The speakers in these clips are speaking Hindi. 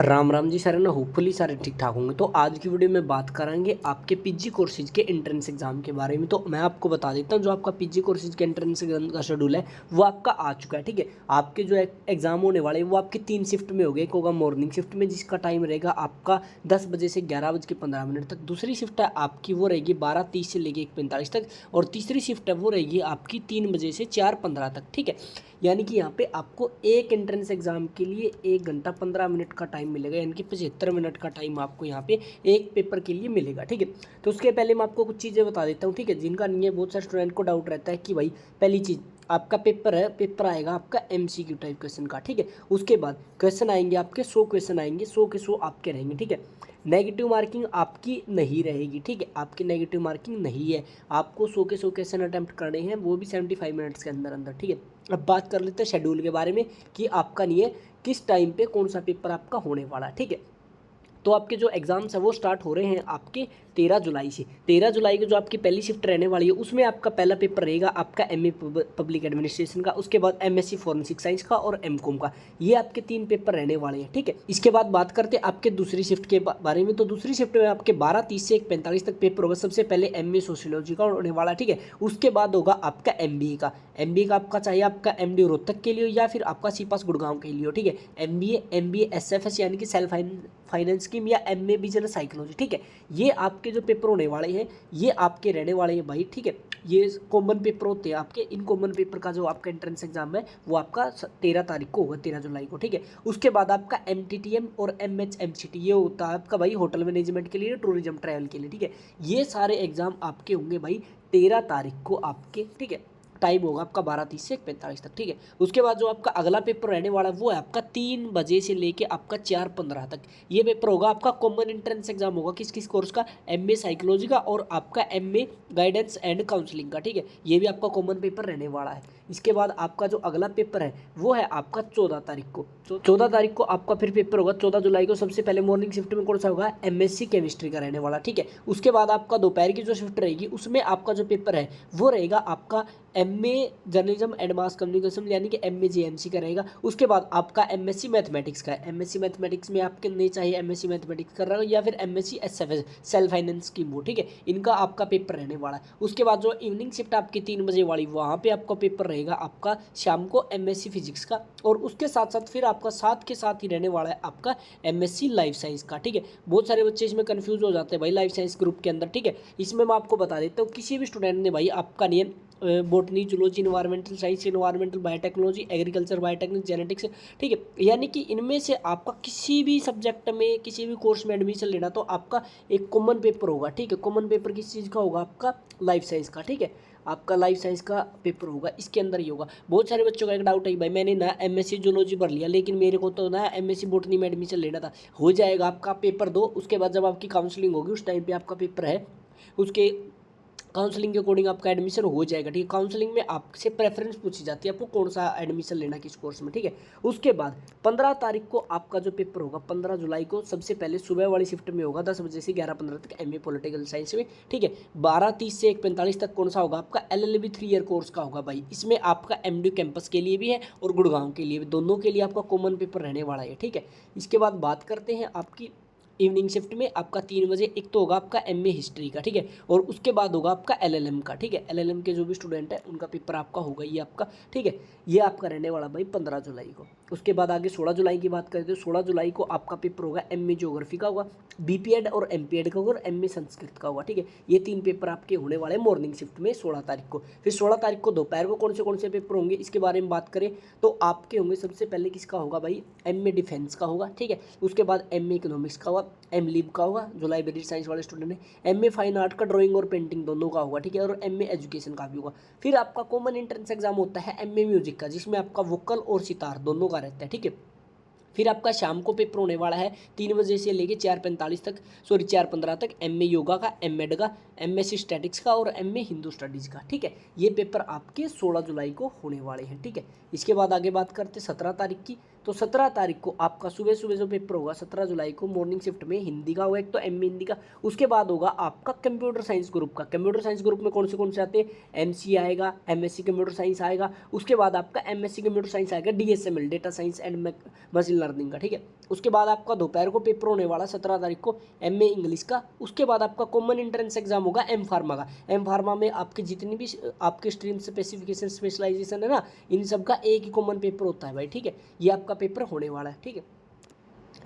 राम राम जी सारे ना होपफुली सारे ठीक ठाक होंगे। तो आज की वीडियो में बात करेंगे आपके पीजी कोर्सेज के एंट्रेंस एग्जाम के बारे में। तो मैं आपको बता देता हूँ जो आपका पीजी कोर्सेज के एंट्रेंस एग्जाम का शेड्यूल है वो आपका आ चुका है। ठीक है, आपके जो एग्जाम होने वाले हैं वो आपके 3 शिफ्ट में हो गए। एक होगा मॉर्निंग शिफ्ट में जिसका टाइम रहेगा आपका 10 बजे से 11:15 तक। दूसरी शिफ्ट है आपकी वो रहेगी 12:30 से लेकर 1:45 तक। और तीसरी शिफ्ट है वो रहेगी आपकी 3 बजे से 4:15 तक। ठीक है, यानी कि यहाँ पे आपको एक एंट्रेंस एग्जाम के लिए 1 घंटा 15 मिनट का टाइम मिलेगा, यानी कि 75 मिनट का टाइम आपको यहाँ पे एक पेपर के लिए मिलेगा। ठीक है, तो उसके पहले मैं आपको कुछ चीज़ें बता देता हूँ। ठीक है, जिनका नहीं है, बहुत सारे स्टूडेंट को डाउट रहता है कि भाई पहली चीज़ आपका पेपर है, पेपर आएगा आपका MCQ टाइप क्वेश्चन का। ठीक है, उसके बाद क्वेश्चन आएंगे आपके 100 क्वेश्चन आएंगे, 100 के 100 आपके रहेंगे। ठीक है, नेगेटिव मार्किंग आपकी नहीं रहेगी। ठीक है, आपकी नेगेटिव मार्किंग नहीं है, आपको 100 के 100 क्वेश्चन अटैम्प्ट करने हैं, वो भी 75 मिनट्स के अंदर अंदर। ठीक है, अब बात कर लेते हैं शेड्यूल के बारे में कि आपका नहीं है किस टाइम पे कौन सा पेपर आपका होने वाला है। ठीक है, तो आपके जो एग्ज़ाम्स है वो स्टार्ट हो रहे हैं आपके 13 जुलाई से। 13 जुलाई को जो आपकी पहली शिफ्ट रहने वाली है उसमें आपका पहला पेपर रहेगा आपका MA पब्लिक एडमिनिस्ट्रेशन का, उसके बाद MSc फॉरेंसिक साइंस का और MCOM का। ये आपके 3 पेपर रहने वाले हैं। ठीक है, इसके बाद बात करते हैं आपके दूसरी शिफ्ट के बारे में। तो दूसरी शिफ्ट में आपके 12:30 से 1:45 तक पेपर होगा। सबसे पहले MA सोशियोलॉजी का होने वाला है। ठीक है, उसके बाद होगा आपका MBA का। MBA का आपका चाहे आपका MD रोहतक के लिए हो या फिर आपका सीपास गुड़गांव के लिए हो। ठीक है, MBA SFS यानी कि सेल्फ फाइनेंस स्कीम या MA बिजनेस साइकोलॉजी। ठीक है, ये आपके जो पेपर होने वाले हैं ये आपके रहने वाले हैं भाई। ठीक है, ये कॉमन पेपर होते हैं आपके। इन कॉमन पेपर का जो आपका एंट्रेंस एग्जाम है वो आपका 13 तारीख को होगा, 13 जुलाई को। ठीक है, उसके बाद आपका MTTM और MHMCT ये होता है आपका भाई होटल मैनेजमेंट के लिए, टूरिज्म ट्रैवल के लिए। ठीक है, ये सारे एग्जाम आपके होंगे भाई 13 तारीख को आपके। ठीक है, टाइम होगा आपका 12:30 से 1:45 तक। ठीक है, उसके बाद जो आपका अगला पेपर रहने वाला है वो है आपका 3 बजे से लेके आपका 4:15 तक। ये पेपर होगा आपका कॉमन एंट्रेंस एग्जाम होगा किस किस कोर्स का, MA साइकोलॉजी का और आपका MA गाइडेंस एंड काउंसलिंग का। ठीक है, ये भी आपका कॉमन पेपर रहने वाला है। इसके बाद आपका जो अगला पेपर है वो है आपका 14 तारीख को। 14 तारीख को आपका फिर पेपर होगा 14 जुलाई को। सबसे पहले मॉर्निंग शिफ्ट में कौन सा होगा, MSc केमिस्ट्री का रहने वाला। ठीक है, उसके बाद आपका दोपहर की जो शिफ्ट रहेगी उसमें आपका जो पेपर है वो रहेगा आपका MA journalism and mass communication यानी कि MA JMC का रहेगा। उसके बाद आपका MSc मैथमेटिक्स का है। MSc मैथमेटिक्स में आपके नहीं चाहिए MSc मैथमेटिक्स कर रहा हो या फिर MSc SFS self finance scheme हो। ठीक है, इनका आपका पेपर रहने वाला है। उसके बाद जो इवनिंग शिफ्ट आपकी 3 बजे वाली वहाँ पे आपका पेपर रहेगा आपका शाम को MSc फिजिक्स का। और उसके साथ साथ फिर आपका साथ के साथ ही रहने वाला है आपका MSc लाइफ साइंस का। ठीक है, बहुत सारे बच्चे इसमें कन्फ्यूज हो जाते हैं भाई लाइफ साइंस ग्रुप के अंदर। ठीक है, इसमें मैं आपको बता देता हूँ किसी भी स्टूडेंट ने भाई आपका नियम botany, zoology, environmental science, environmental biotechnology, agriculture biotechnic, genetics. ठीक है, यानी कि इनमें से आपका किसी भी सब्जेक्ट में किसी भी कोर्स में एडमिशन लेना तो आपका एक कॉमन पेपर होगा। ठीक है, कॉमन पेपर किस चीज़ का होगा, आपका लाइफ साइंस का। ठीक है, आपका लाइफ साइंस का पेपर होगा, इसके अंदर ही होगा। बहुत सारे बच्चों का एक डाउट है भाई मैंने ना MSc जूलॉजी भर लिया लेकिन मेरे को तो ना MSc बॉटनी में एडमिशन लेना था। हो जाएगा, आपका पेपर दो, उसके बाद जब आपकी काउंसलिंग होगी उस टाइम पे आपका पेपर है, उसके काउंसलिंग के अकॉर्डिंग आपका एडमिशन हो जाएगा। ठीक है, काउंसलिंग में आपसे प्रेफरेंस पूछी जाती है आपको कौन सा एडमिशन लेना किस कोर्स में। ठीक है, उसके बाद 15 तारीख को आपका जो पेपर होगा 15 जुलाई को सबसे पहले सुबह वाली शिफ्ट में होगा 10 बजे से 11:15 तक MA पॉलिटिकल साइंस में। ठीक है, 12:30 से 1:45 तक कौन सा होगा, आपका LLB 3 ईयर कोर्स का होगा भाई। इसमें आपका MD कैंपस के लिए भी है और गुड़गांव के लिए भी, दोनों के लिए आपका कॉमन पेपर रहने वाला है। ठीक है, इसके बाद बात करते हैं आपकी इवनिंग शिफ्ट में आपका 3 बजे एक तो होगा आपका MA हिस्ट्री का। ठीक है, और उसके बाद होगा आपका LLM का। ठीक है, LLM के जो भी स्टूडेंट है उनका पेपर आपका होगा ये आपका। ठीक है, ये आपका रहने वाला भाई 15 जुलाई को। उसके बाद आगे 16 जुलाई की बात करें तो 16 जुलाई को आपका पेपर होगा MA ज्योग्राफी का होगा, BPEd और MPEd का होगा और MA संस्कृत का होगा। ठीक है, ये 3 पेपर आपके होने वाले हैं मॉर्निंग शिफ्ट में 16 तारीख को। फिर 16 तारीख को दोपहर को कौन से पेपर होंगे इसके बारे में बात करें तो आपके होंगे सबसे पहले किसका होगा भाई, MA डिफेंस का होगा। ठीक है, उसके बाद MA इकोनॉमिक्स का होगा, MLib का होगा जो लाइब्रेरी साइंस वाले स्टूडेंट हैं, MA फाइन आर्ट का ड्राइंग और पेंटिंग दोनों का होगा। ठीक है, और MA एजुकेशन का भी होगा। फिर आपका कॉमन एंट्रेंस एग्जाम होता है MA म्यूजिक का जिसमें आपका वोकल और सितार दोनों का रहता है। ठीक है, फिर आपका शाम को पेपर होने वाला है 3 बजे से लेके 4:45 तक, सॉरी 4:15 तक, MA योगा का, MED का, MSc स्टैटिक्स का और MA हिंदू स्टडीज़ का। ठीक है, ये पेपर आपके 16 जुलाई को होने वाले हैं। ठीक है, इसके बाद आगे बात करते 17 तारीख की। तो 17 तारीख को आपका सुबह सुबह जो पेपर होगा 17 जुलाई को मॉर्निंग शिफ्ट में हिंदी का होगा, एक तो एमए हिंदी का। उसके बाद होगा आपका कंप्यूटर साइंस ग्रुप का। कंप्यूटर साइंस ग्रुप में कौन से आते हैं, एमसी आएगा, एमएससी कंप्यूटर साइंस आएगा। उसके बाद आपका एमएससी कंप्यूटर साइंस आएगा DSML, data science and machine learning का, ठीक है। उसके बाद आपका दोपहर को पेपर होने वाला 17 तारीख को एमए इंग्लिश का। उसके बाद आपका कॉमन एंट्रेंस एग्जाम होगा एम फार्मा का। एम फार्मा में आपके जितनी भी आपके स्ट्रीम स्पेसिफिकेशन स्पेशलाइजेशन है ना, इन सब का एक ही कॉमन पेपर होता है भाई, ठीक है। ये आपका पेपर होने वाला है, ठीक है।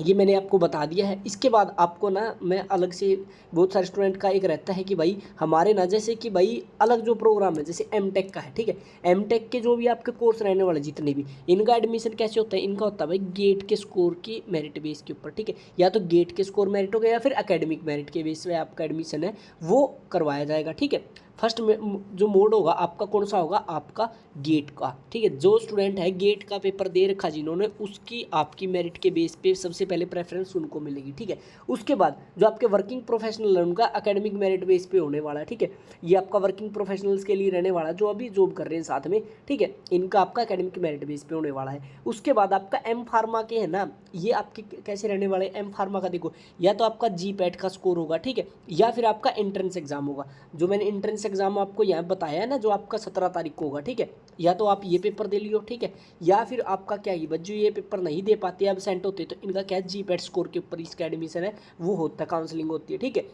ये मैंने आपको बता दिया है। इसके बाद आपको ना मैं अलग से, बहुत सारे स्टूडेंट का एक रहता है कि भाई हमारे ना जैसे कि भाई अलग जो प्रोग्राम है जैसे एमटेक का है, ठीक है। एमटेक के जो भी आपके कोर्स रहने वाले जितने भी, इनका एडमिशन कैसे होता है, इनका होता है भाई गेट के स्कोर की मेरिट बेस के ऊपर, ठीक है। या तो गेट के स्कोर मेरिट हो गया या फिर एकेडमिक मेरिट के बेस पे आपका एडमिशन है वो करवाया जाएगा, ठीक है। फर्स्ट में जो मोड होगा आपका कौन सा होगा, आपका गेट का, ठीक है। जो स्टूडेंट है गेट का पेपर दे रखा जिन्होंने, उसकी आपकी मेरिट के बेस पे सबसे पहले प्रेफरेंस उनको मिलेगी, ठीक है। उसके बाद जो आपके वर्किंग प्रोफेशनल है उनका एकेडमिक मेरिट बेस पे होने वाला है, ठीक है। ये आपका वर्किंग प्रोफेशनल्स के लिए रहने वाला है जो अभी जॉब कर रहे हैं साथ में, ठीक है। इनका आपका एकेडमिक मेरिट बेस पे होने वाला है। उसके बाद आपका एम फार्मा के है ना, ये आपके कैसे रहने वाले, एम फार्मा का देखो, या तो आपका जी पैट का स्कोर होगा, ठीक है, या फिर आपका एंट्रेंस एग्जाम होगा। जो मैंने एंट्रेंस एग्जाम आपको यहाँ बताया है ना, जो आपका 17 तारीख को होगा, ठीक है। या तो आप ये पेपर दे लियो, ठीक है, या फिर आपका क्या ही बच्चों ये पेपर नहीं दे पाते, एबसेंट होते, तो इनका क्या जी पैट स्कोर के ऊपर इसका एडमिशन है वो होता है, काउंसलिंग होती है, ठीक है।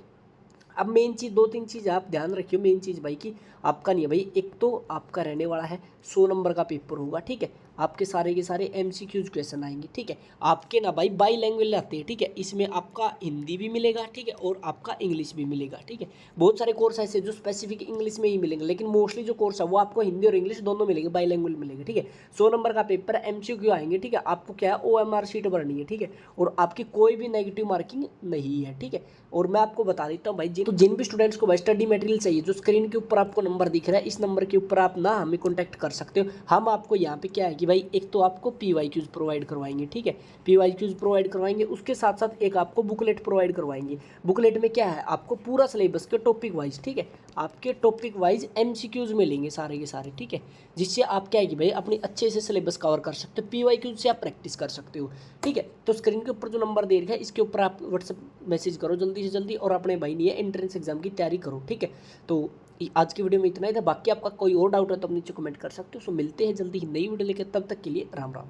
अब मेन चीज़, दो तीन चीज़ आप ध्यान रखियो। मेन चीज़ भाई कि आपका नहीं है भाई, एक तो आपका रहने वाला है 100 नंबर का पेपर होगा, ठीक है। आपके सारे के सारे एमसीक्यूज क्वेश्चन आएंगे, ठीक है। आपके ना भाई बाई लैंग्वेज आते हैं, ठीक है। इसमें आपका हिंदी भी मिलेगा, ठीक है, और आपका इंग्लिश भी मिलेगा, ठीक है। बहुत सारे कोर्स ऐसे जो स्पेसिफिक इंग्लिश में ही मिलेंगे, लेकिन मोस्टली जो कोर्स है वो आपको हिंदी और इंग्लिश दोनों मिलेंगे, बाई लैंग्वेज मिलेंगे, ठीक है। 100 नंबर का पेपर एमसीक्यू आएंगे, ठीक है। आपको क्या है OMR शीट भरनी है, ठीक है, और आपकी कोई भी नेगेटिव मार्किंग नहीं है, ठीक है। और मैं आपको बता देता हूँ भाई, जिन भी स्टूडेंट्स को भाई स्टडी मटेरियल चाहिए, जो स्क्रीन के ऊपर आपको नंबर दिख रहा है, इस नंबर के ऊपर आप ना हमें कॉन्टैक्ट कर सकते हो। हम आपको यहाँ पे क्या है कि भाई एक तो आपको PYQs प्रोवाइड करवाएंगे, ठीक है, PYQs प्रोवाइड करवाएंगे। उसके साथ साथ एक आपको बुकलेट प्रोवाइड करवाएंगे। बुकलेट में क्या है, आपको पूरा सिलेबस के टॉपिक वाइज, ठीक है, आपके टॉपिक वाइज MCQs मिलेंगे सारे के सारे, ठीक है, जिससे आप क्या है कि भाई अपनी अच्छे से सिलेबस कवर कर सकते हो। PYQs से आप प्रैक्टिस कर सकते हो, ठीक है। तो स्क्रीन के ऊपर जो नंबर दे रखा है इसके ऊपर आप व्हाट्सएप मैसेज करो जल्दी से जल्दी, और अपने भाई नहीं है एंट्रेंस एग्जाम की तैयारी करो, ठीक है। तो आज की वीडियो में इतना ही था। बाकी आपका कोई और डाउट है तो आप नीचे कमेंट कर सकते हो। सो मिलते हैं जल्दी ही नई वीडियो लेकर, तब तक के लिए राम राम।